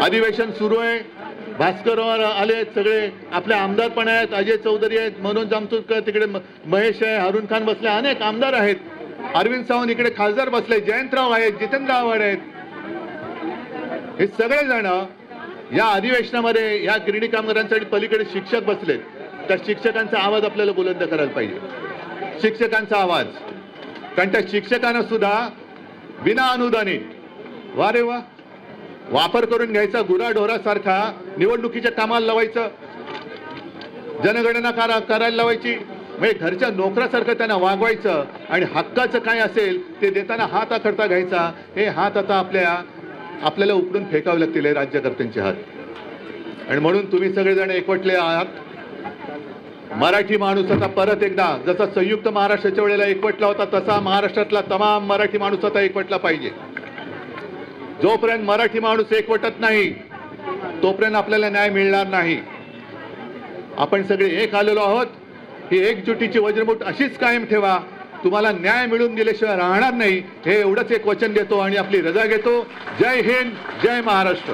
अधिवेशन सुरू आहे. भास्करराव आले आहेत, सगळे आपले आमदार पण आहेत, अजय चौधरी आहेत, मनोज जामसुरकर तिकडे, महेश आहे, हारून खान बसले, अनेक आमदार आहेत, अरविंद सावंत इकडे खासदार बसले, जयंतराव आहेत, जितेंद्र आव्हाड आहेत. हे सगळे जण या अधिवेशनामध्ये या गिरणी कामगारांसाठी पलीकडे शिक्षक बसलेत. त्या शिक्षकांचा आवाज आपल्याला बुलंद करायला पाहिजे, शिक्षकांचा आवाज. कारण त्या शिक्षकांना सुद्धा बिना अनुदानित वा रे वा वापर करून घ्यायचा, गुराढोरासारखा निवडणुकीच्या कामाला लावायचं, जनगणना करायला लावायची, म्हणजे घरच्या नोकरासारखं त्यांना वागवायचं आणि हक्काचं काय असेल ते देताना हात आखडता घ्यायचा. हे हात आता आपल्याला उपडून फेकावे लागतील हे राज्यकर्त्यांचे हात. आणि म्हणून तुम्ही सगळेजण एकवटले आहात. मराठी माणूस आता परत एकदा जसा संयुक्त महाराष्ट्राच्या वेळेला एकवटला होता तसा महाराष्ट्रातला तमाम मराठी माणूस आता एकवटला पाहिजे. जोपर्यंत मराठी माणूस एकवटत नाही तोपर्यंत आपल्याला न्याय मिळणार नाही. आपण सगळे एक आलेलो आहोत. ही एकजुटीची वज्रमुठ अशीच कायम ठेवा. तुम्हाला न्याय मिळून दिल्याशिवाय राहणार नाही हे एवढंच एक वचन देतो आणि आपली रजा घेतो. जय हिंद, जय महाराष्ट्र.